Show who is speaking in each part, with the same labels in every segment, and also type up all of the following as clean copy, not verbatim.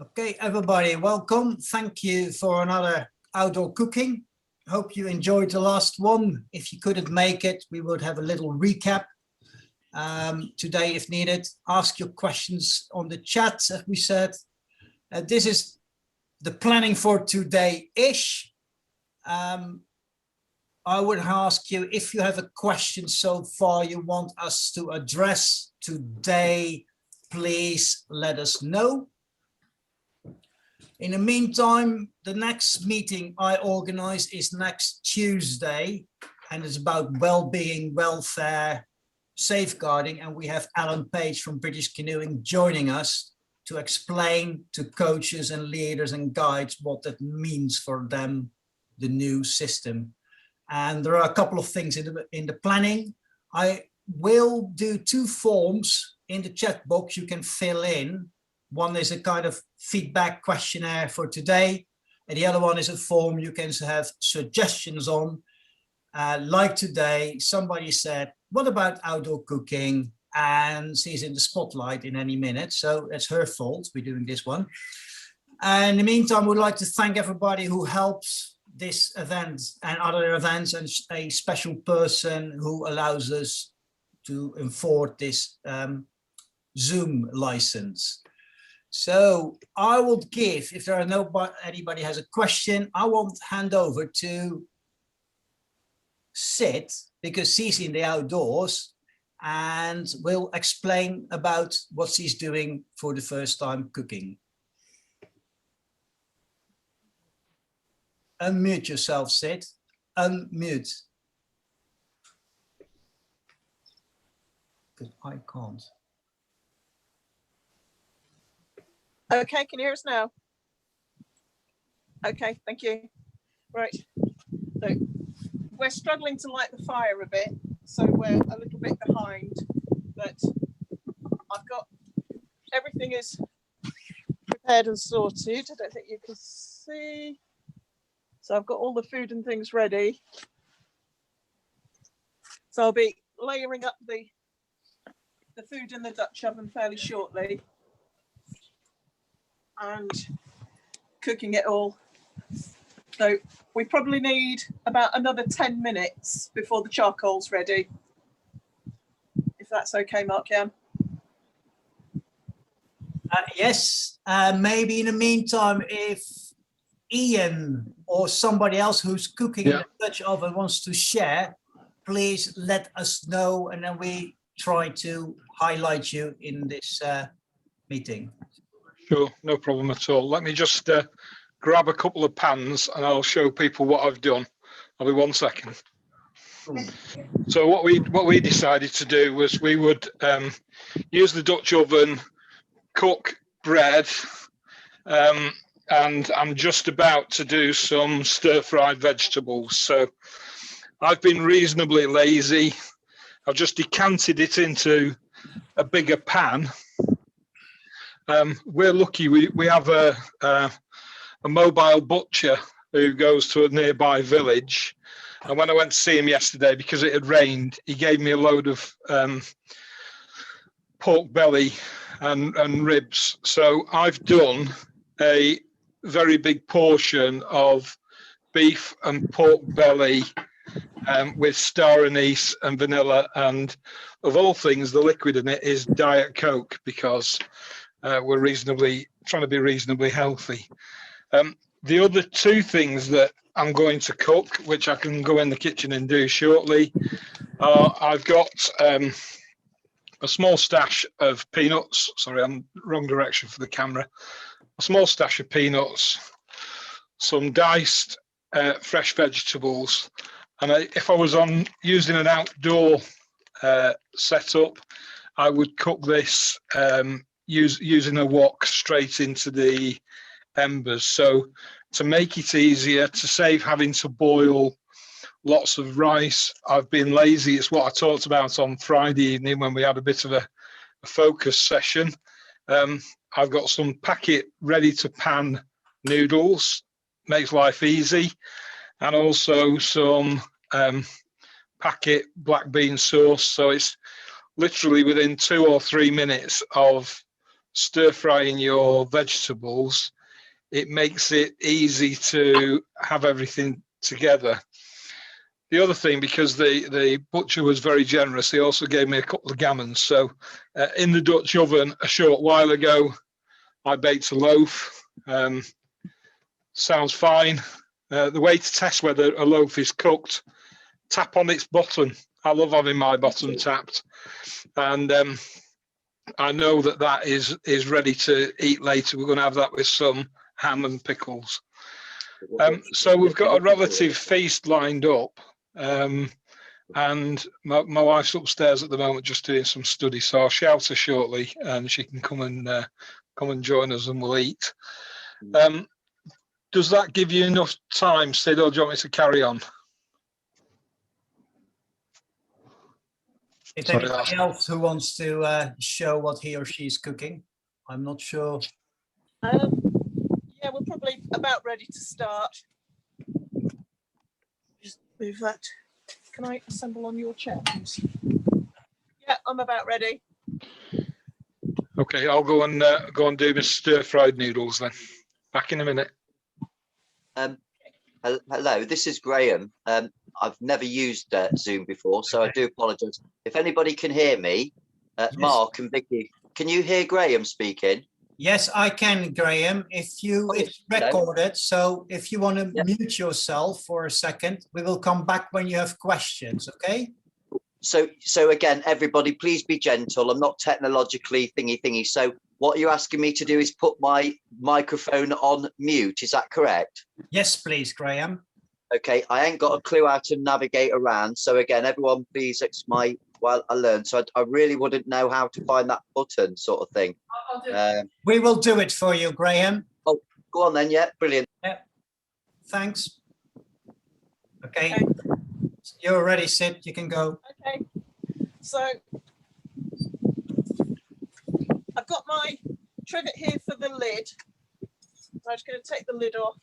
Speaker 1: Okay, everybody, welcome. Thank you for another outdoor cooking. Hope you enjoyed the last one. If you couldn't make it, we would have a little recap today if needed. Ask your questions on the chat, as we said. This is the planning for today-ish. I would ask you if you have a question so far you want us to address today, please let us know. In the meantime, the next meeting I organize is next Tuesday, and it's about well-being, welfare, safeguarding, and we have Alan Page from British Canoeing joining us to explain to coaches and leaders and guides what that means for them, the new system. And there are a couple of things in the planning. I will do 2 forms in the chat box you can fill in. One is a kind of feedback questionnaire for today, and the other one is a form you can have suggestions on. Like today, somebody said, what about outdoor cooking? And she's in the spotlight in any minute, so it's her fault we're doing this one. And in the meantime, we'd like to thank everybody who helps this event and other events, and a special person who allows us to afford this Zoom license. So I will give, if there are anybody has a question, I won't hand over to Sid because she's in the outdoors and will explain about what she's doing for the first time cooking. Unmute yourself, Sid. Unmute. Because I can't.
Speaker 2: Okay, can you hear us now? Okay, thank you. Right, so we're struggling to light the fire a bit, so we're a little bit behind, but I've got, everything is prepared and sorted. I don't think you can see. So I've got all the food and things ready. So I'll be layering up the food in the Dutch oven fairly shortly and cooking it all. So we probably need about another 10 minutes before the charcoal's ready. If that's okay, Mark, yeah.
Speaker 1: Yes, maybe in the meantime, if Ian or somebody else who's cooking in the Dutch oven wants to share, please let us know, and then we try to highlight you in this meeting.
Speaker 3: Sure, no problem at all. Let me just grab a couple of pans and I'll show people what I've done. I'll be 1 second. So what we decided to do was we would use the Dutch oven, cook bread, and I'm just about to do some stir-fried vegetables. So I've been reasonably lazy. I've just decanted it into a bigger pan. We're lucky we have a mobile butcher who goes to a nearby village, and when I went to see him yesterday, because it had rained, he gave me a load of pork belly and ribs. So I've done a very big portion of beef and pork belly with star anise and vanilla, and of all things, the liquid in it is Diet Coke, because we're trying to be reasonably healthy. The other 2 things that I'm going to cook, which I can go in the kitchen and do shortly, I've got a small stash of peanuts. Sorry, I'm wrong direction for the camera. A small stash of peanuts, some diced fresh vegetables, and if I was using an outdoor setup, I would cook this using a wok straight into the embers. So to make it easier, to save having to boil lots of rice, I've been lazy. It's what I talked about on Friday evening when we had a bit of a focus session. I've got some packet ready to pan noodles, makes life easy, and also some packet black bean sauce. So it's literally within 2 or 3 minutes of stir frying your vegetables, it makes it easy to have everything together. The other thing, because the butcher was very generous, he also gave me a couple of gammons. So in the Dutch oven a short while ago, I baked a loaf. Sounds fine. The way to test whether a loaf is cooked, tap on its bottom. I love having my bottom tapped. And I know that that is ready to eat later. We're going to have that with some ham and pickles. So we've got a relative feast lined up. And my wife's upstairs at the moment just doing some study, so I'll shout her shortly and she can come and join us and we'll eat. Does that give you enough time, Sid, or do you want me to carry on?
Speaker 1: Is
Speaker 3: Sorry,
Speaker 1: anybody else who wants to show what he or she is cooking? I'm not sure.
Speaker 2: Yeah, we're probably about ready to start. Just move that. Can I assemble on your chair, please? Yeah, I'm about ready.
Speaker 3: Okay, I'll go and do my stir-fried noodles then. Back in a minute.
Speaker 4: Hello, this is Graham. I've never used Zoom before, so I do apologise. If anybody can hear me,
Speaker 1: Yes.
Speaker 4: Mark and Vicky, can you hear Graham speaking?
Speaker 1: Yes, I can, Graham. It's recorded, so if you want to
Speaker 4: Yeah.
Speaker 1: mute yourself for a second, we will come back when you have questions, okay?
Speaker 4: So again, everybody, please be gentle. I'm not technologically thingy. So what you're asking me to do is put my microphone on mute. Is that correct?
Speaker 1: Yes, please, Graham.
Speaker 4: Okay, I ain't got a clue how to navigate around. So again, everyone, please, while I learn. So I really wouldn't know how to find that button sort of thing.
Speaker 1: We will do it for you, Graham.
Speaker 4: Go on then, yeah, brilliant.
Speaker 1: Thanks. Okay. You're ready, Sid. You can go.
Speaker 2: Okay, so I've got my trivet here for the lid. So I'm just going to take the lid off.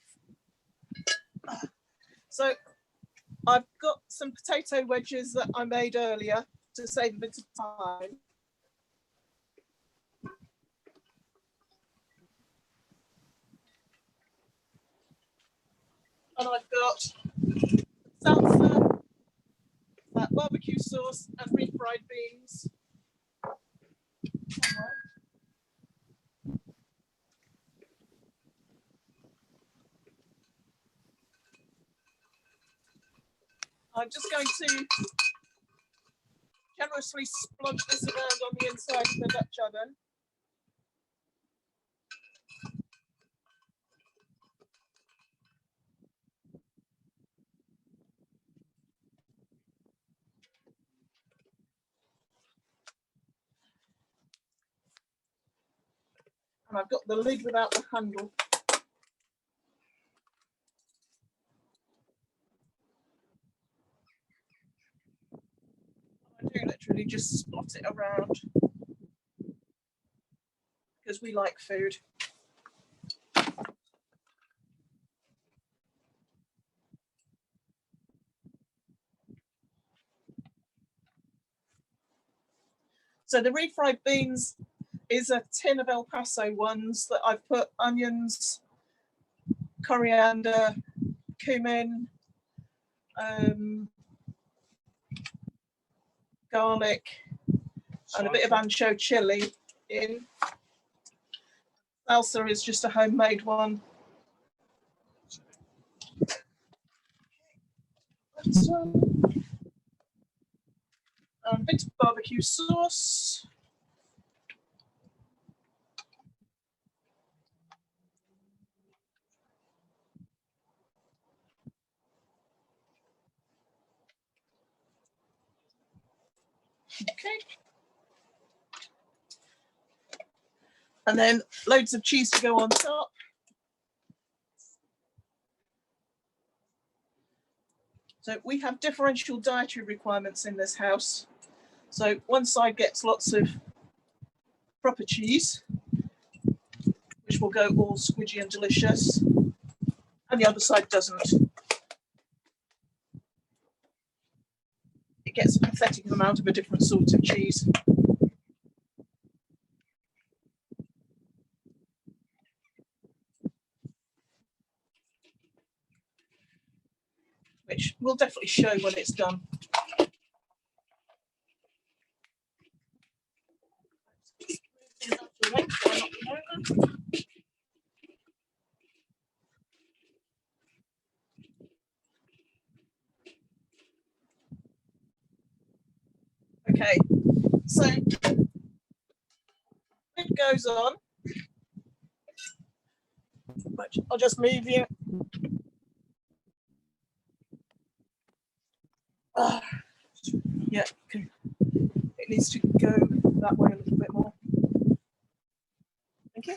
Speaker 2: So I've got some potato wedges that I made earlier to save a bit of time. And I've got salsa, barbecue sauce and refried beans. I'm just going to generously splodge this around on the inside of the Dutch oven. And I've got the lid without the handle. I do literally just spot it around because we like food. So the refried beans is a tin of El Paso ones that I've put onions, coriander, cumin, garlic, and a bit of ancho chili in. Salsa is just a homemade one. A bit of barbecue sauce. Okay. And then loads of cheese to go on top. So we have differential dietary requirements in this house. So one side gets lots of proper cheese, which will go all squidgy and delicious, and the other side doesn't. It gets a pathetic amount of a different sort of cheese. We'll definitely show when it's done. Okay, so it goes on. I'll just move you. Yeah, okay. It needs to go that way a little bit more. Thank you.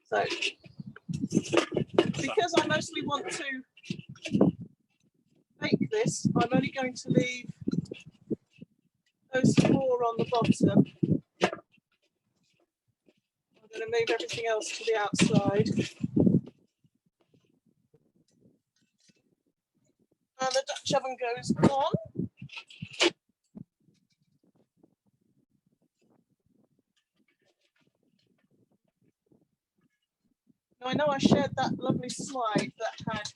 Speaker 2: So, because I mostly want to make this, I'm only going to leave those 4 on the bottom. I'm going to move everything else to the outside. And the Dutch oven goes on. Now, I know I shared that lovely slide that had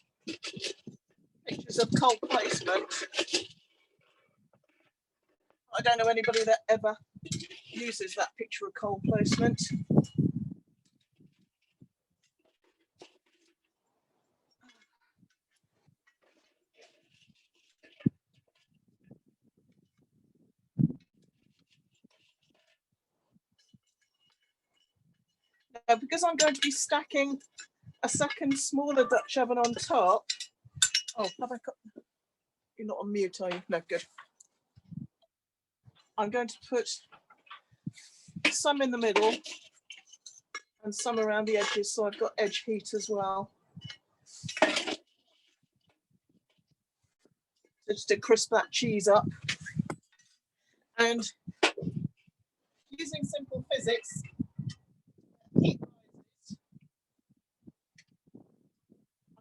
Speaker 2: pictures of cold placement. I don't know anybody that ever uses that picture of cold placement. Now, because I'm going to be stacking a second smaller Dutch oven on top. Oh, have I got? You're not on mute, are you? No, good. I'm going to put some in the middle and some around the edges, so I've got edge heat as well. Just to crisp that cheese up. And using simple physics, heat rises.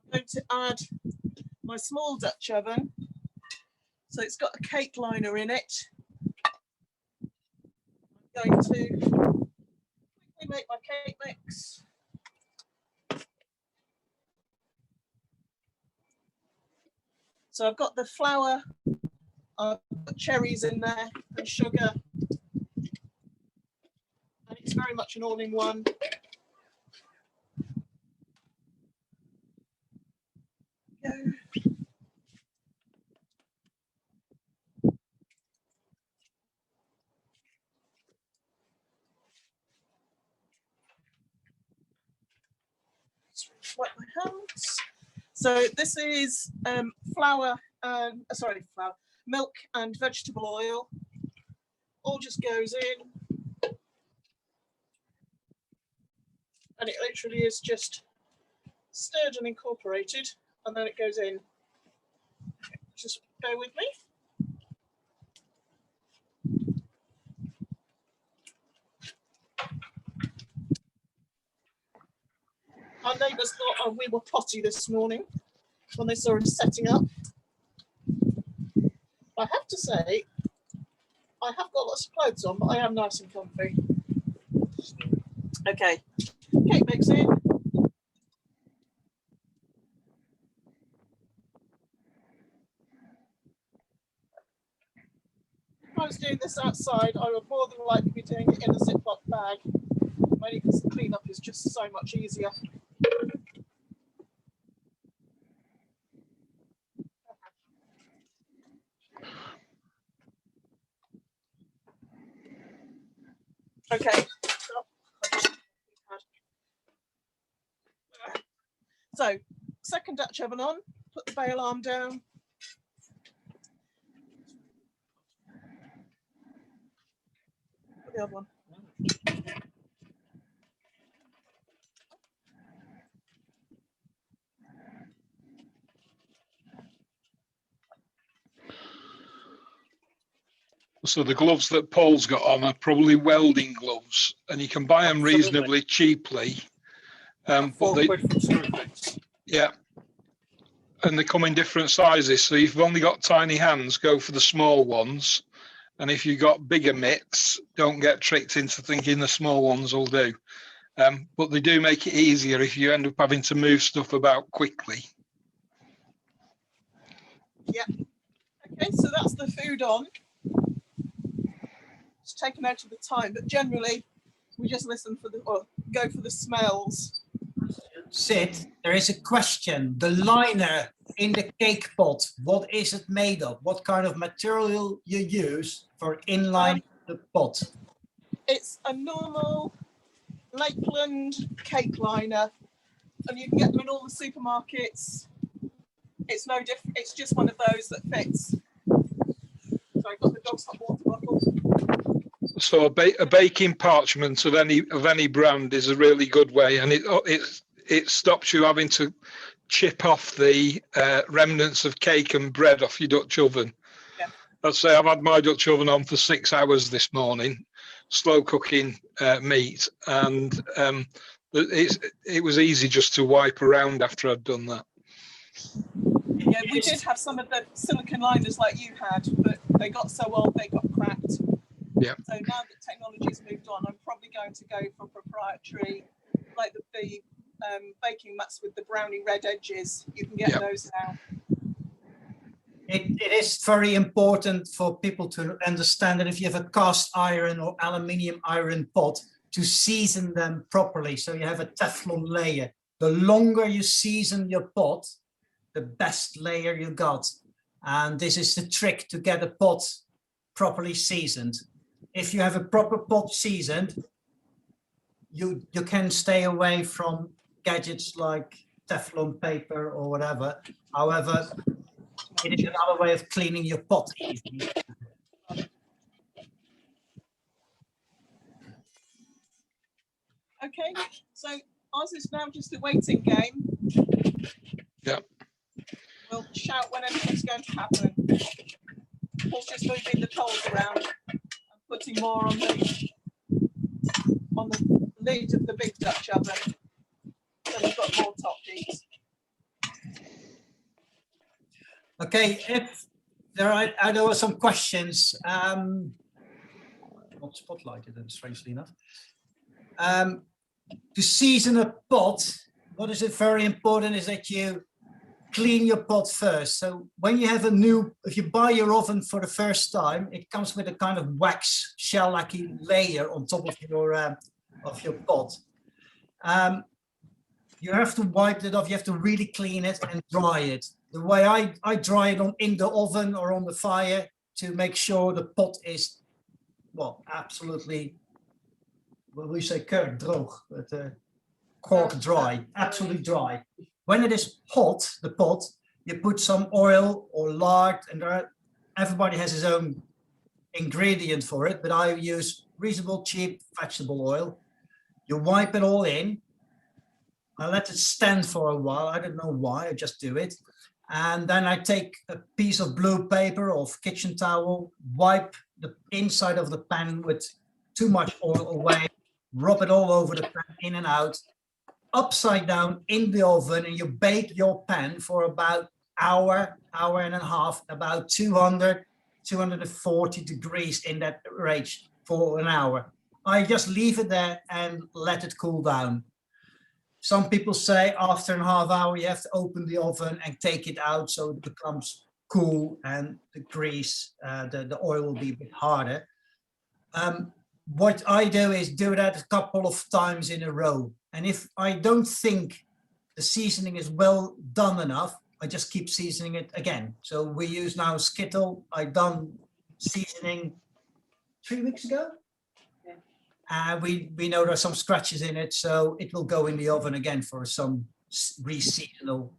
Speaker 2: I'm going to add my small Dutch oven. So it's got a cake liner in it. I'm going to quickly make my cake mix. So I've got the flour, I've got cherries in there and sugar. And it's very much an all-in-one. Go. Wipe my hands. So this is milk and vegetable oil. All just goes in. And it literally is just stirred and incorporated, and then it goes in. Just bear with me. Our neighbours thought we were potty this morning when they saw us setting up. I have to say, I have got lots of clothes on, but I am nice and comfy. Okay, cake mix in. If I was doing this outside, I would more than likely be doing it in a Ziploc bag, only because the cleanup is just so much easier. Okay. So, second Dutch oven on, put the bail arm down. Put the other one.
Speaker 3: So the gloves that Paul's got on are probably welding gloves, and you can buy them
Speaker 1: Absolutely.
Speaker 3: reasonably cheaply. But they, yeah, and they come in different sizes. So if you've only got tiny hands, go for the small ones. And if you've got bigger mitts, don't get tricked into thinking the small ones will do. but they do make it easier if you end up having to move stuff about quickly.
Speaker 2: Okay, so that's the food on. It's taken out of the time, but generally we just listen for or go for the smells.
Speaker 1: Sid, there is a question. The liner in the cake pot, what is it made of? What kind of material you use for inline the pot?
Speaker 2: It's a normal Lakeland cake liner, and you can get them in all the supermarkets. It's no different. It's just one of those that fits. So I've got the dog's hot water bottle.
Speaker 3: So a baking parchment of any brand is a really good way, and it stops you having to chip off the remnants of cake and bread off your Dutch oven.
Speaker 2: Yeah.
Speaker 3: I'd say I've had my Dutch oven on for 6 hours this morning, slow cooking meat, and it was easy just to wipe around after I'd done that.
Speaker 2: Yeah, we did have some of the silicon liners like you had, but they got so old they got cracked.
Speaker 3: Yeah.
Speaker 2: So now that technology's moved on, I'm probably going to go for proprietary, like the baking mats with the brownie red edges. You can get those now.
Speaker 1: It is very important for people to understand that if you have a cast iron or aluminium iron pot, to season them properly. So you have a Teflon layer. The longer you season your pot, the best layer you got. And this is the trick to get a pot properly seasoned. If you have a proper pot seasoned, you can stay away from gadgets like Teflon paper or whatever. However, it is another way of cleaning your pot easily.
Speaker 2: Okay, so ours is now just a waiting game.
Speaker 3: Yeah.
Speaker 2: We'll shout when anything's going to happen. Paul's just moving the coals around and putting more on the lid of the big Dutch oven. So we've got more top heat.
Speaker 1: Okay, if there are some questions, not spotlighted them, strangely enough. To season a pot, what is very important is that you clean your pot first. So when you have if you buy your oven for the first time, it comes with a kind of wax shell-like layer on top of your pot. You have to wipe it off. You have to really clean it and dry it. The way I dry it in the oven or on the fire to make sure the pot is, well, absolutely, what we say, droog, but cork dry, absolutely dry. When it is hot, the pot, you put some oil or lard, and everybody has his own ingredient for it, but I use reasonable cheap vegetable oil. You wipe it all in. I let it stand for a while. I don't know why, I just do it. And then I take a piece of blue paper or kitchen towel, wipe the inside of the pan with too much oil away, rub it all over the pan, in and out, upside down in the oven, and you bake your pan for about hour and a half, about 200, 240 degrees in that range for an hour. I just leave it there and let it cool down. Some people say after a half hour, you have to open the oven and take it out so it becomes cool and the grease, the oil will be a bit harder. What I do is do that a couple of times in a row. And if I don't think the seasoning is well done enough, I just keep seasoning it again. So we use now Skittle. I done seasoning 3 weeks ago. We know there are some scratches in it, so it will go in the oven again for some re-seasonal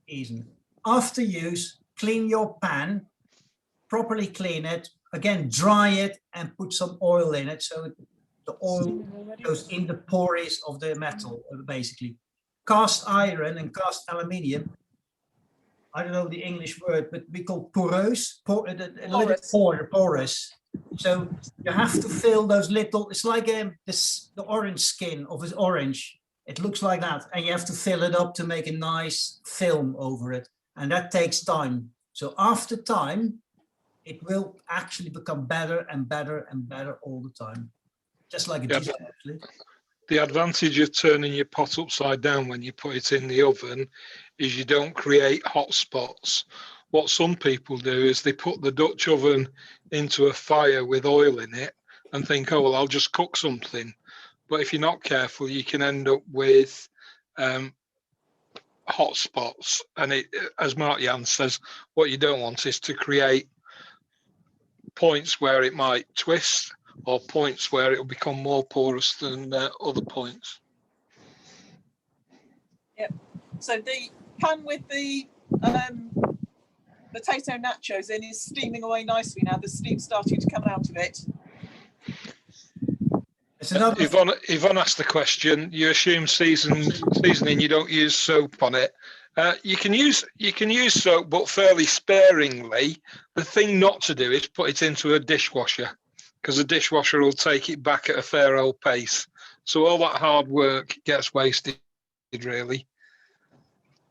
Speaker 1: season. After use, clean your pan, properly clean it, again dry it and put some oil in it so the oil goes in the pores of the metal, basically. Cast iron and cast aluminium, I don't know the English word, but we call porous, porous. So you have to fill those little, it's like the orange skin of an orange. It looks like that. And you have to fill it up to make a nice film over it. And that takes time. So after time, it will actually become better and better and better all the time. Just like a dessert, actually.
Speaker 3: The advantage of turning your pot upside down when you put it in the oven is you don't create hot spots. What some people do is they put the Dutch oven into a fire with oil in it and think, oh, well, I'll just cook something. But if you're not careful, you can end up with hot spots. And it, as Mark Jan says, what you don't want is to create points where it might twist or points where it will become more porous than other points.
Speaker 2: So the pan with the potato nachos in is steaming away nicely now. The steam's starting to come out of it.
Speaker 1: It's another.
Speaker 3: Yvonne asked the question. You assume seasoning. You don't use soap on it. You can use soap, but fairly sparingly. The thing not to do is put it into a dishwasher, because the dishwasher will take it back at a fair old pace. So all that hard work gets wasted, really.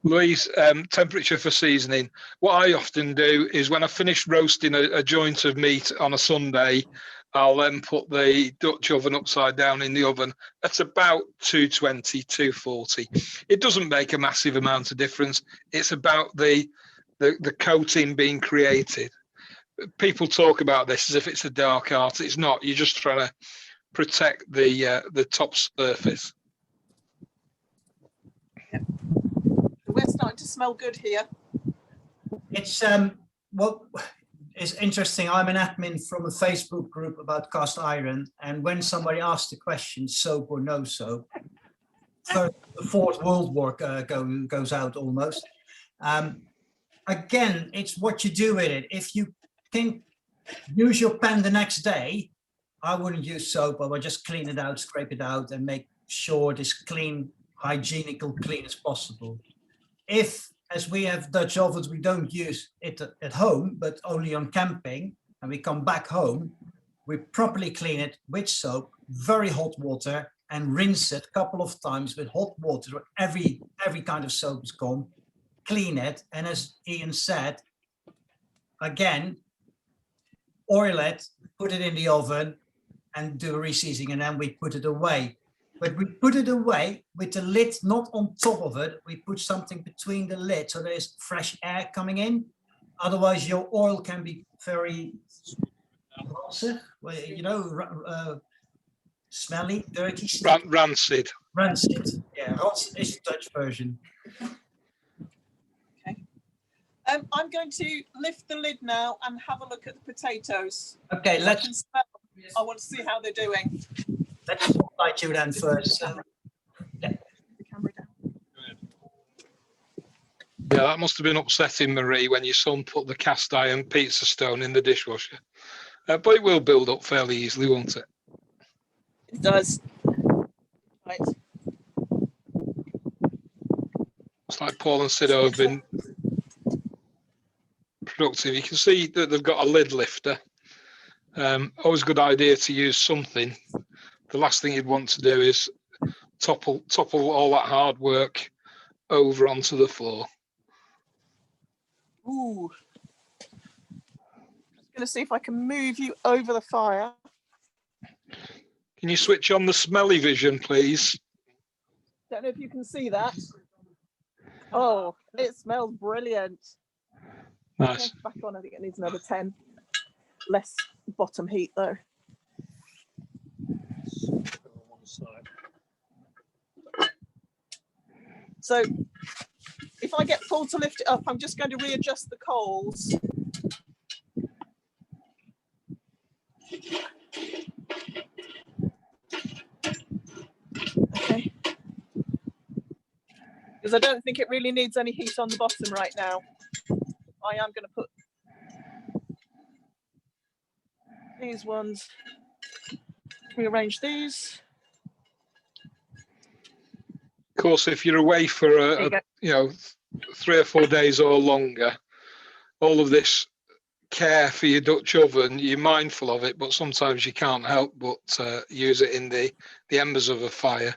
Speaker 3: Louise, temperature for seasoning. What I often do is when I finish roasting a joint of meat on a Sunday, I'll then put the Dutch oven upside down in the oven at about 220, 240. It doesn't make a massive amount of difference. It's about the coating being created. People talk about this as if it's a dark art. It's not. You're just trying to protect the top surface.
Speaker 2: We're starting to smell good here.
Speaker 1: It's what is interesting. I'm an admin from a Facebook group about cast iron, and when somebody asks the question, soap or no soap, the Fourth World War goes out almost. Again, it's what you do with it. If you can use your pan the next day, I wouldn't use soap. I would just clean it out, scrape it out, and make sure it is clean, hygienical, clean as possible. If, as we have Dutch ovens, we don't use it at home, but only on camping, and we come back home, we properly clean it with soap, very hot water, and rinse it a couple of times with hot water. Every kind of soap is gone. Clean it, and as Ian said, again, oil it, put it in the oven, and do a reseasoning, and then we put it away. But we put it away with the lid not on top of it. We put something between the lid so there's fresh air coming in. Otherwise, your oil can be very smelly, dirty.
Speaker 3: Rancid.
Speaker 1: Rancid. Yeah, rancid is the Dutch version.
Speaker 2: Okay. I'm going to lift the lid now and have a look at the potatoes.
Speaker 1: Okay,
Speaker 2: I want to see how they're doing.
Speaker 1: Let's light you then first.
Speaker 2: The camera down.
Speaker 3: Yeah, that must have been upsetting, Marie, when your son put the cast iron pizza stone in the dishwasher. But it will build up fairly easily, won't it?
Speaker 2: It does. Right.
Speaker 3: It's like Paul and Sido have been productive. You can see that they've got a lid lifter. Always a good idea to use something. The last thing you'd want to do is topple all that hard work over onto the floor.
Speaker 2: Ooh. I'm going to see if I can move you over the fire.
Speaker 3: Can you switch on the smelly vision, please?
Speaker 2: Don't know if you can see that. Oh, it smells brilliant.
Speaker 3: Nice.
Speaker 2: Back on, I think it needs another 10. Less bottom heat though. So if I get Paul to lift it up, I'm just going to readjust the coals. Okay. Because I don't think it really needs any heat on the bottom right now. I am going to put these ones, rearrange these.
Speaker 3: Of course, if you're away for 3 or 4 days or longer, all of this care for your Dutch oven, you're mindful of it, but sometimes you can't help but use it in the embers of a fire.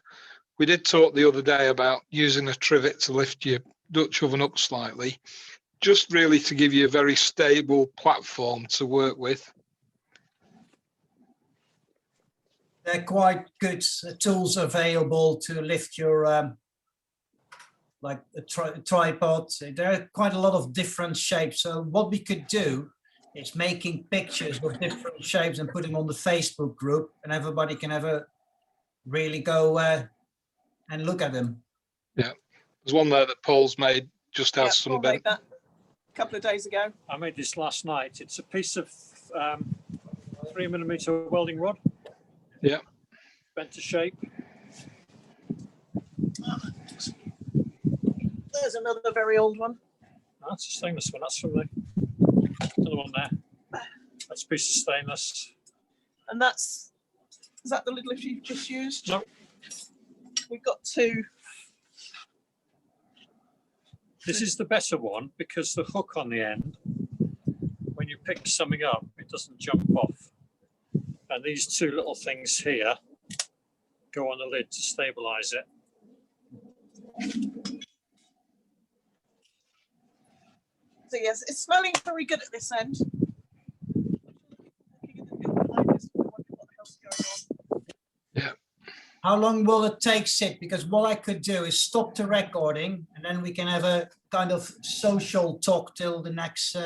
Speaker 3: We did talk the other day about using a trivet to lift your Dutch oven up slightly, just really to give you a very stable platform to work with.
Speaker 1: They're quite good tools available to lift your like a tripod. There are quite a lot of different shapes. So what we could do is making pictures of different shapes and put them on the Facebook group, and everybody can have a really go and look at them.
Speaker 3: There's one there that Paul's made, just has
Speaker 2: Yeah,
Speaker 3: some
Speaker 2: Paul made that a couple of days ago.
Speaker 5: I made this last night. It's a piece of 3mm welding rod.
Speaker 3: Yeah.
Speaker 5: Bent to shape.
Speaker 2: There's another very old one.
Speaker 5: That's a stainless one. That's from the other one there. That's a piece of stainless.
Speaker 2: And is that the little you've just used?
Speaker 5: No.
Speaker 2: We've got two.
Speaker 5: This is the better one because the hook on the end, when you pick something up, it doesn't jump off. And these two little things here go on the lid to stabilize it.
Speaker 2: So yes, it's smelling very good at this end.
Speaker 1: How long will it take, Sid? Because what I could do is stop the recording and then we can have a kind of social talk till the next,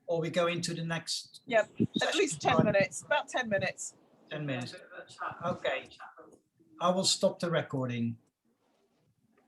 Speaker 1: or we go into the next.
Speaker 2: Yeah, at least 10 minutes, about 10 minutes.
Speaker 1: 10 minutes. Okay. I will stop the recording.